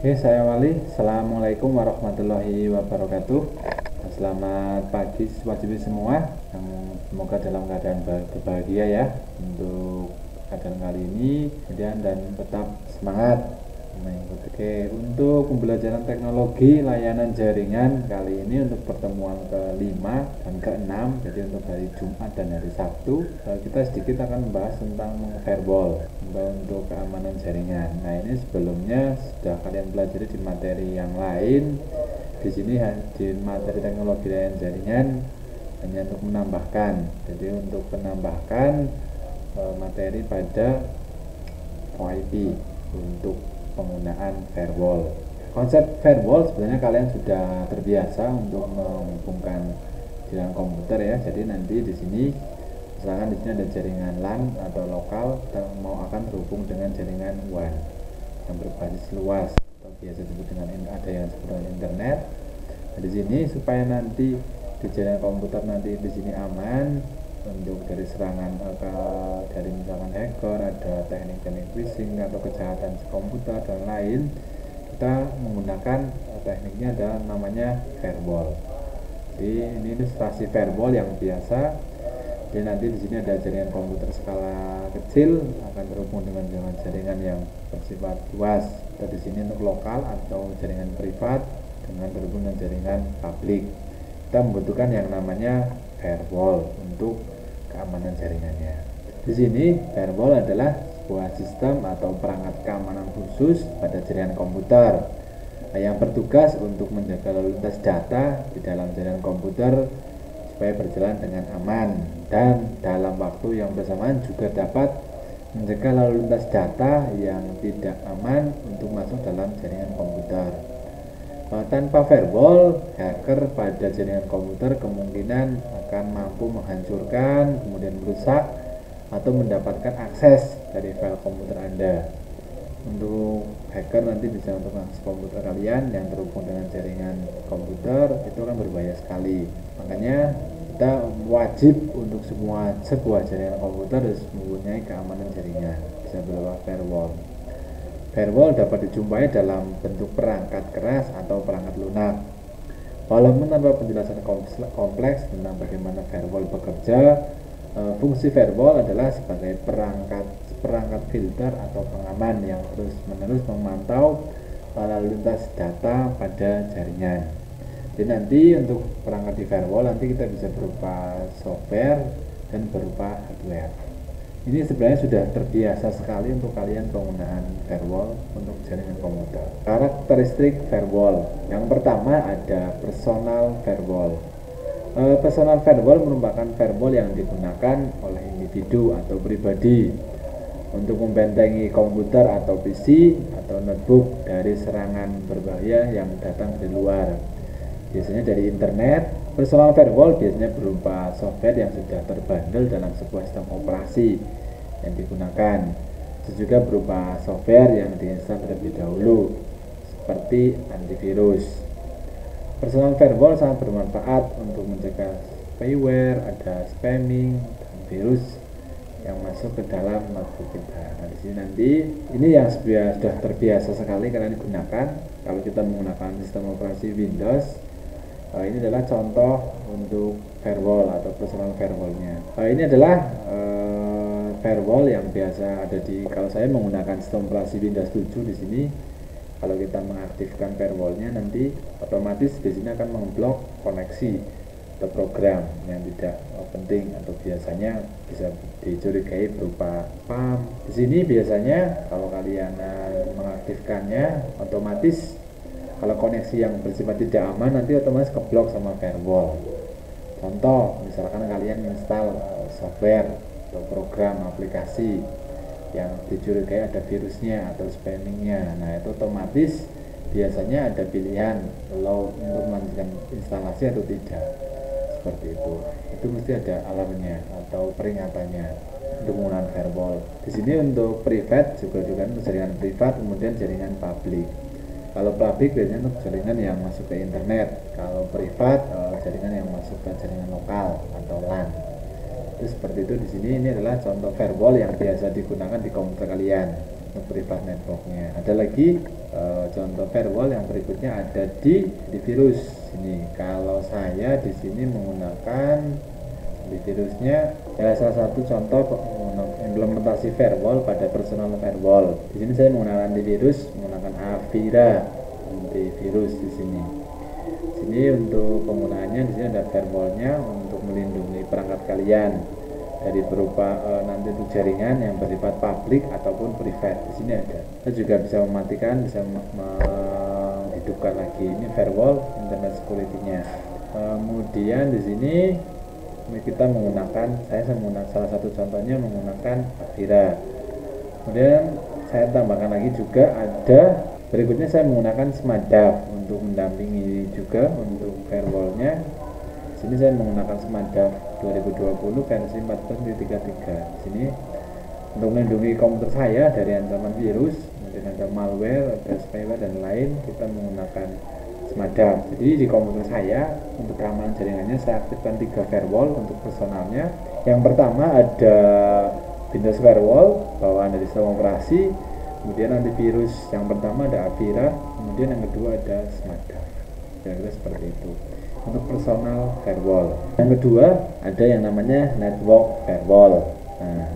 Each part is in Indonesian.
Oke, saya Wali. Assalamualaikum warahmatullahi wabarakatuh. Selamat pagi siswa-siswi semua. Semoga dalam keadaan berbahagia ya untuk keadaan kali ini. Kemudian dan tetap semangat mengikuti. Oke, untuk pembelajaran teknologi layanan jaringan kali ini untuk pertemuan ke-5 dan ke-6. Jadi untuk hari Jumat dan hari Sabtu kita sedikit akan membahas tentang firewall untuk keamanan jaringan. Nah, ini sebelumnya sudah kalian pelajari di materi yang lain. Di sini di materi teknologi layanan jaringan hanya untuk menambahkan. Jadi untuk menambahkan materi pada VoIP untuk penggunaan firewall. Konsep firewall sebenarnya kalian sudah terbiasa untuk menghubungkan jaringan komputer ya. Jadi nanti di sini misalkan di sini ada jaringan LAN atau lokal, kita mau akan terhubung dengan jaringan WAN yang berbasis luas atau biasa disebut dengan ada yang disebut dengan internet. Nah, di sini supaya nanti di jaringan komputer nanti di sini aman untuk dari serangan dari misalkan hacker, ada teknik-teknik phishing atau kejahatan komputer dan lain, kita menggunakan tekniknya adalah namanya firewall. Jadi ini ilustrasi firewall yang biasa. Jadi nanti di sini ada jaringan komputer skala kecil akan terhubung dengan jaringan yang bersifat luas. Dan di sini untuk lokal atau jaringan privat dengan terhubung dengan jaringan publik. Kita membutuhkan yang namanya firewall untuk keamanan jaringannya. Di sini firewall adalah sebuah sistem atau perangkat keamanan khusus pada jaringan komputer yang bertugas untuk menjaga lalu lintas data di dalam jaringan komputer supaya berjalan dengan aman dan dalam waktu yang bersamaan juga dapat mencegah lalu lintas data yang tidak aman untuk masuk dalam jaringan komputer. Tanpa firewall, hacker pada jaringan komputer kemungkinan akan mampu menghancurkan, kemudian merusak atau mendapatkan akses dari file komputer Anda. Untuk hacker nanti bisa untuk mengakses komputer kalian yang terhubung dengan jaringan komputer, itu kan berbahaya sekali. Makanya kita wajib untuk sebuah jaringan komputer harus mempunyai keamanan jaringan, bisa berupa firewall. Firewall dapat dijumpai dalam bentuk perangkat keras atau perangkat lunak. Walaupun tanpa penjelasan kompleks tentang bagaimana firewall bekerja, fungsi firewall adalah sebagai perangkat filter atau pengaman yang terus-menerus memantau lalu lintas data pada jaringan. Jadi nanti untuk perangkat di firewall nanti kita bisa berupa software dan berupa hardware. Ini sebenarnya sudah terbiasa sekali untuk kalian penggunaan firewall untuk jaringan komputer. Karakteristik firewall. Yang pertama ada personal firewall. Personal firewall merupakan firewall yang digunakan oleh individu atau pribadi untuk membentengi komputer atau PC atau notebook dari serangan berbahaya yang datang dari luar. Biasanya dari internet. Personal firewall biasanya berupa software yang sudah terbundle dalam sebuah sistem operasi yang digunakan. Itu juga berupa software yang diinstal terlebih dahulu seperti antivirus. Personal firewall sangat bermanfaat untuk mencegah spyware, ada spamming, dan virus yang masuk ke dalam notebook kita. Nah, di sini nanti ini yang sudah terbiasa sekali kalian digunakan kalau kita menggunakan sistem operasi Windows. Ini adalah contoh untuk firewall atau personal firewallnya. Ini adalah firewall yang biasa ada di, kalau saya menggunakan sistem operasi Windows 7 di sini. Kalau kita mengaktifkan firewallnya nanti otomatis di sini akan memblok koneksi atau program yang tidak penting atau biasanya bisa dicurigai berupa spam. Di sini biasanya kalau kalian mengaktifkannya otomatis kalau koneksi yang bersifat tidak aman nanti otomatis keblok sama firewall. Contoh, misalkan kalian install software atau program aplikasi yang dicurigai ada virusnya atau spammingnya, nah itu otomatis biasanya ada pilihan allow untuk melanjutkan instalasi atau tidak, seperti itu mesti ada alarmnya atau peringatannya untuk menggunakan firewall. Di sini untuk private juga untuk jaringan privat, kemudian jaringan publik. Kalau publik biasanya untuk jaringan yang masuk ke internet, kalau privat jaringan yang masuk ke jaringan lokal atau LAN. Itu seperti itu. Di sini ini adalah contoh firewall yang biasa digunakan di komputer kalian. untuk private networknya. Ada lagi contoh firewall yang berikutnya ada di virus ini. Kalau saya di sini menggunakan di virusnya adalah salah satu contoh implementasi firewall pada personal firewall. Di sini saya menggunakan antivirus menggunakan Avira antivirus di sini. Sini untuk penggunaannya di sini ada firewallnya untuk melindungi perangkat kalian dari berupa nanti untuk jaringan yang bersifat publik ataupun private. Di sini ada. Kita juga bisa mematikan, bisa menghidupkan lagi. Ini firewall internet security-nya. Kemudian di sini kita menggunakan, saya menggunakan salah satu contohnya menggunakan Avira. Kemudian saya tambahkan lagi juga ada berikutnya saya menggunakan Smadaf untuk mendampingi juga untuk firewallnya. Sini saya menggunakan Smadaf 2020 versi 14.33. Sini untuk melindungi komputer saya dari ancaman virus, kemudian ada malware, ada spyware dan lain, kita menggunakan Smadaf. Jadi di komputer saya untuk keamanan jaringannya saya aktifkan 3 firewall untuk personalnya. Yang pertama ada Windows Firewall bawaan dari sistem operasi, kemudian antivirus yang pertama ada Avira, kemudian yang kedua ada Smadaf. Kira-kira seperti itu untuk personal firewall. Yang kedua ada yang namanya network firewall. Nah,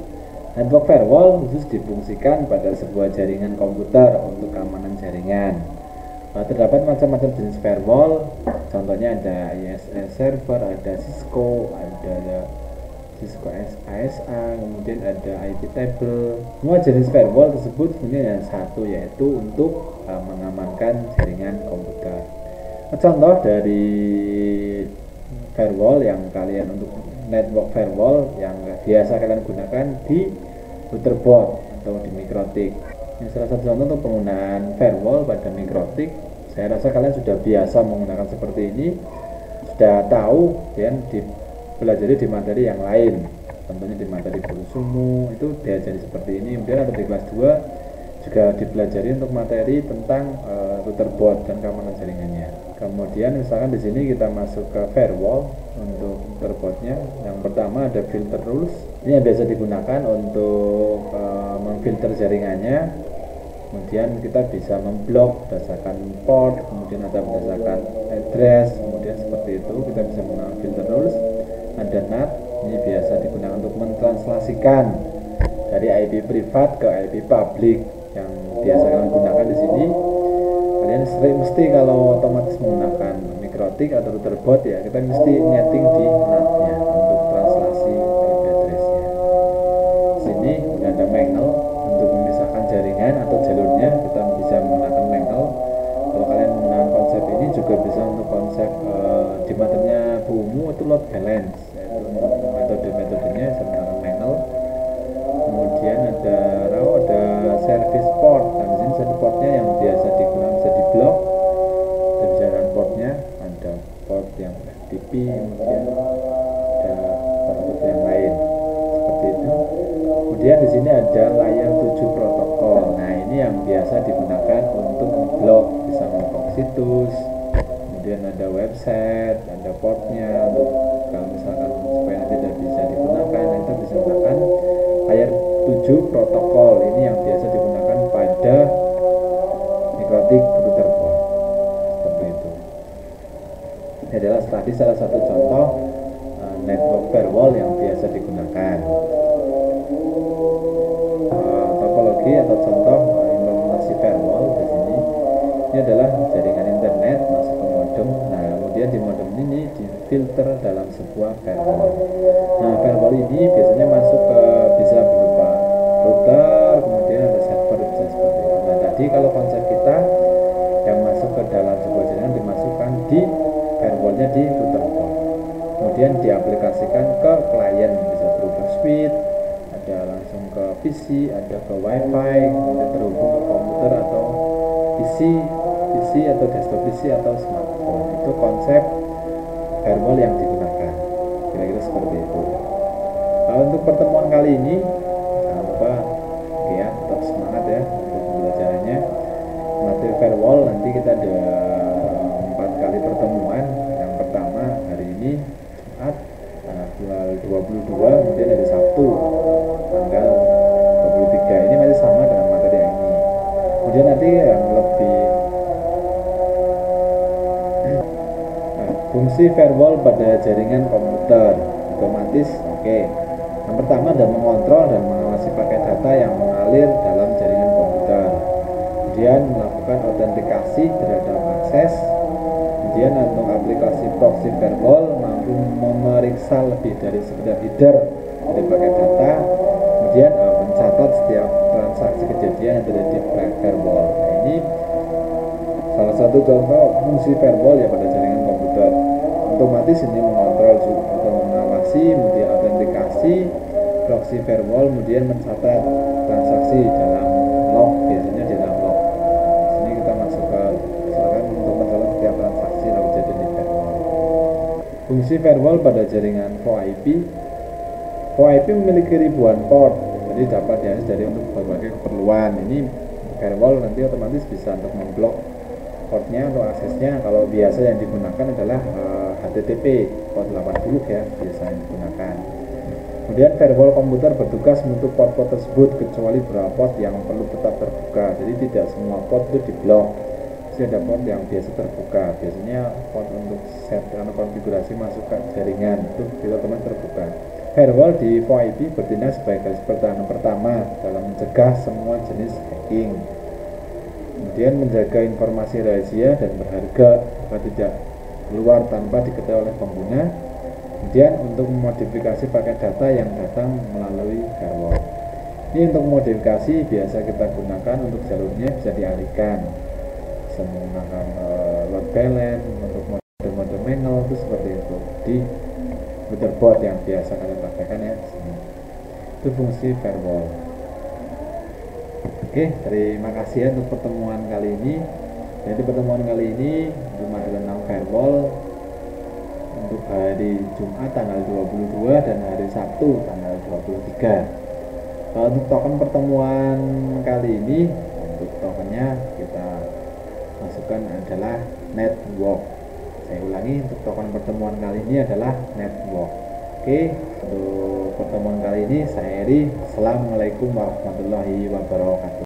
network firewall khusus difungsikan pada sebuah jaringan komputer untuk keamanan jaringan. Terdapat macam-macam jenis firewall, contohnya ada ISS server, ada Cisco, ada Cisco ASA, kemudian ada IP table. Semua jenis firewall tersebut punya yang satu, yaitu untuk mengamankan jaringan komputer. Contoh dari firewall yang kalian untuk network firewall yang biasa kalian gunakan di router board atau di MikroTik. Ini salah satu contoh untuk penggunaan firewall pada MikroTik. Saya rasa kalian sudah biasa menggunakan seperti ini, sudah tahu dan dipelajari di materi yang lain. Contohnya di materi guru sumu itu diajari seperti ini. Kemudian ada di kelas 2 juga dipelajari untuk materi tentang router board dan keamanan jaringannya. Kemudian misalkan di sini kita masuk ke firewall untuk router boardnya. Yang pertama ada filter rules. Ini yang biasa digunakan untuk memfilter jaringannya. Kemudian kita bisa memblok berdasarkan port, kemudian ada berdasarkan address, kemudian seperti itu kita bisa menggunakan filter rules. Ada NAT, ini biasa digunakan untuk mentranslasikan dari IP privat ke IP publik. Yang biasa kalian gunakan di sini, kalian mesti kalau otomatis menggunakan MikroTik atau router board ya, kita mesti nyeting di NAT-nya untuk translasi IP address-nya. Sini udah ada mangle untuk memisahkan jaringan atau jalurnya, kita bisa menggunakan mangle. Kalau kalian menggunakan konsep ini juga bisa untuk konsep di materinya BUMU itu load balance, yaitu untuk metode-metodenya saya menggunakan mangle. Kemudian ada service port. Dan di sini service portnya yang biasa digunakan bisa di blok, dan jalan portnya ada port yang FTP, kemudian ada port yang lain seperti itu. Kemudian di sini ada layer 7 protokol. Nah, ini yang biasa digunakan untuk blok, bisa ngeblok situs. Kemudian ada website, ada portnya untuk kalau misalkan supaya tidak bisa digunakan, kita bisa menggunakan layer 7 protokol. Ini yang biasa digunakan pada MikroTik router board seperti itu. Ini adalah tadi salah satu contoh network firewall yang biasa digunakan. Topologi atau contoh implementasi firewall di sini, ini adalah jaringan internet masuk ke modem. Nah, kemudian di modem ini difilter dalam sebuah firewall. Nah, firewall ini biasanya masuk ke bisa berupa router, kemudian ada server, bisa seperti itu. Nah, tadi kalau konsep kita yang masuk ke dalam sebuah jaringan dimasukkan di firewallnya di router board, kemudian diaplikasikan ke klien, bisa berupa switch, ada langsung ke PC, ada ke WiFi, kemudian terhubung ke komputer atau PC atau desktop PC atau smartphone. Itu konsep firewall yang digunakan, kira-kira seperti itu. Nah, untuk pertemuan kali ini jangan lupa ya, tetap semangat ya untuk pembelajarannya. Materi firewall nanti kita ada 4 kali pertemuan. Yang pertama hari ini Jumat tanggal 22, kemudian hari Sabtu tanggal 23. Ini masih sama dengan materi yang Fungsi firewall pada jaringan komputer otomatis. Oke. Yang pertama adalah mengontrol dan mengawasi paket data yang mengalir dalam jaringan komputer. Kemudian melakukan autentikasi terhadap akses. Kemudian untuk aplikasi proxy firewall mampu memeriksa lebih dari sekedar header dari paket data. Kemudian mencatat setiap transaksi kejadian yang terjadi di firewall. Nah, ini salah satu contoh fungsi firewall ya pada jaringan komputer. Otomatis ini mengontrol atau mengawasi, kemudian autentikasi proxy firewall, kemudian mencatat transaksi dalam log, biasanya di dalam log. Sini kita masukkan silakan untuk mencatat setiap transaksi yang terjadi di firewall. Fungsi firewall pada jaringan VoIP. VoIP memiliki ribuan port, jadi dapat diakses dari untuk berbagai keperluan. Ini firewall nanti otomatis bisa untuk memblok portnya atau aksesnya. Kalau biasa yang digunakan adalah HTTP port 80 ya biasa yang digunakan. Kemudian firewall komputer bertugas menutup port-port tersebut kecuali beberapa port yang perlu tetap terbuka. Jadi tidak semua port itu diblok. Jadi ada port yang biasa terbuka. Biasanya port untuk set atau konfigurasi masuk ke jaringan itu kita otomatis terbuka. Firewall di VoIP bertindak sebagai garis pertahanan pertama dalam mencegah semua jenis hacking. Kemudian menjaga informasi rahasia dan berharga agar tidak keluar tanpa diketahui oleh pengguna. Kemudian untuk memodifikasi paket data yang datang melalui firewall. Ini untuk modifikasi biasa kita gunakan untuk jalurnya bisa dialihkan. Bisa menggunakan load balance untuk mode manual itu seperti itu di motherboard yang biasa kalian pakaikan ya. Itu fungsi firewall. Oke, terima kasih ya untuk pertemuan kali ini. Jadi pertemuan kali ini cuma tentang firewall untuk hari Jumat tanggal 22 dan hari Sabtu tanggal 23. Kalau untuk token pertemuan kali ini, untuk tokennya kita masukkan adalah network. Saya ulangi, untuk token pertemuan kali ini adalah network. Oke, untuk pertemuan kali ini saya Eri. Assalamualaikum warahmatullahi wabarakatuh.